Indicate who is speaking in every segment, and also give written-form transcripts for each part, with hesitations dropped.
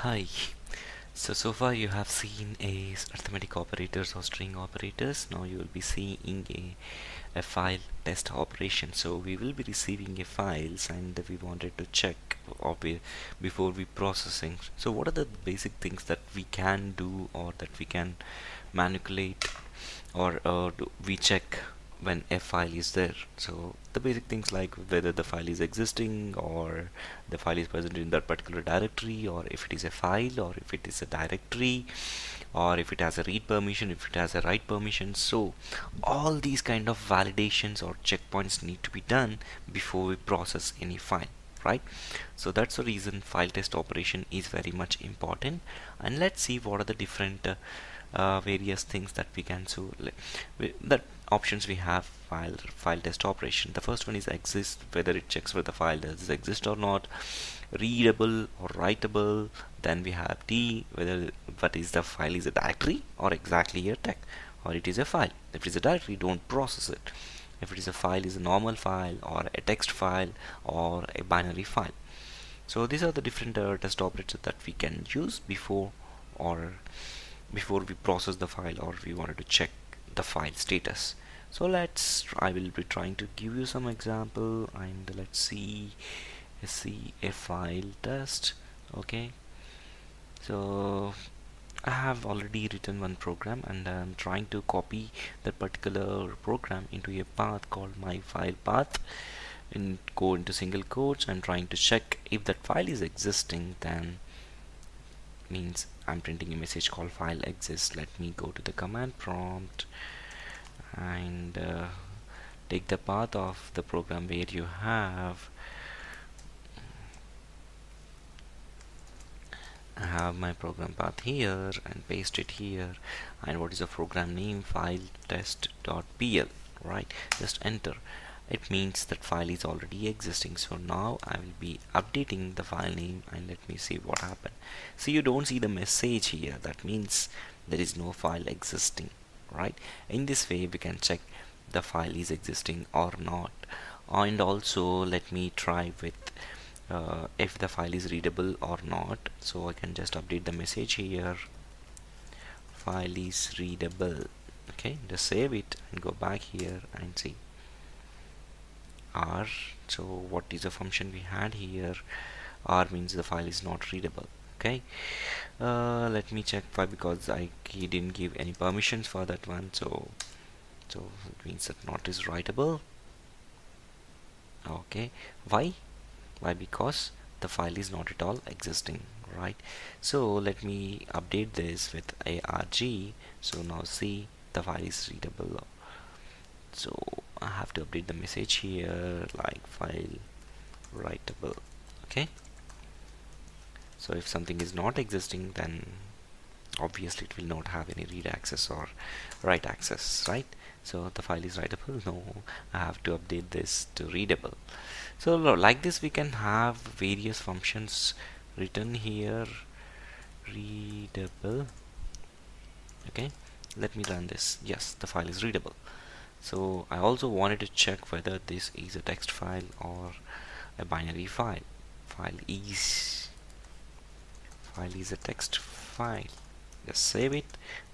Speaker 1: Hi. So far you have seen arithmetic operators or string operators. Now you will be seeing a file test operation. So we will be receiving a files and we wanted to check before we processing. So what are the basic things that we can do or that we can manipulate or we check when a file is there? So the basic things like whether the file is existing or the file is present in that particular directory, or if it is a file or if it is a directory, or if it has a read permission, if it has a write permission. So all these kind of validations or checkpoints need to be done before we process any file, right? So that's the reason file test operation is very much important. And let's see what are the different various things that we can so that options we have. File test operation, the first one is exist, whether it checks whether the file does exist or not, readable or writable. Then we have D, whether what is the file is a directory or exactly a text, or it is a file. If it is a directory, don't process it. If it is a file, is a normal file or a text file or a binary file. So these are the different test operators that we can use before we process the file or we wanted to check the file status. So I will be trying to give you some example, and let's see a file test. Okay, so I have already written one program and I'm trying to copy that particular program into a path called my file path, and go into single quotes. I'm trying to check if that file is existing, then means I'm printing a message called file exists. Let me go to the command prompt and take the path of the program where you have I have my program path here and paste it here. And what is the program name? File test.pl, right? Just enter. It means that file is already existing. So now I will be updating the file name and let me see what happened. So you don't see the message here. That means there is no file existing, right? In this way we can check the file is existing or not. And also let me try with if the file is readable or not. So I can just update the message here, file is readable. Okay, just save it and go back here and see R. So what is the function we had here? R means the file is not readable. Okay, let me check why, because he didn't give any permissions for that one. So it means that not is writable. Okay, why? Because the file is not at all existing, right? So let me update this with arg. So now see the file is readable. So I have to update the message here like file writable. Okay, so if something is not existing, then obviously it will not have any read access or write access, right? So the file is writable. No, I have to update this to readable. So like this we can have various functions written here. Readable. Okay, let me run this. Yes, the file is readable. So I also wanted to check whether this is a text file or a binary file. File is a text file. Just save it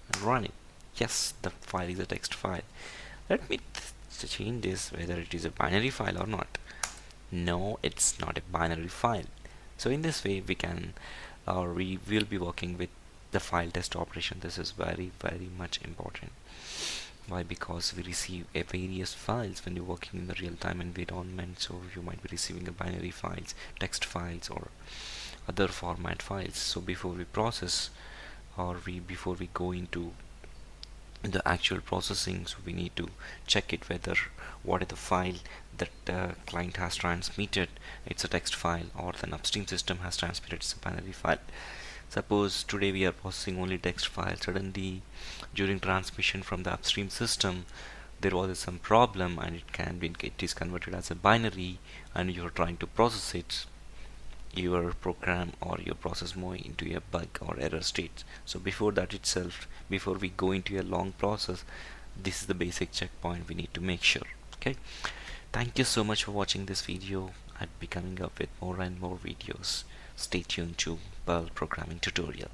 Speaker 1: and run it. Yes, the file is a text file. Let me change this whether it is a binary file or not. No, it's not a binary file. So in this way we can we will be working with the file test operation. This is very much important. Why? Because we receive a various files when you're working in the real-time environment. So you might be receiving a binary files, text files, or other format files. So before we process or before we go into the actual processing, so we need to check it whether what is the file that the client has transmitted, it's a text file, or the upstream system has transmitted, it's a binary file. Suppose today we are processing only text file. Suddenly during transmission from the upstream system there was some problem and it is converted as a binary, and you are trying to process it, your program or your process move into a bug or error state. So before that itself, before we go into a long process, this is the basic checkpoint we need to make sure. Okay, thank you so much for watching this video. I'd be coming up with more and more videos. Stay tuned to Perl programming tutorial.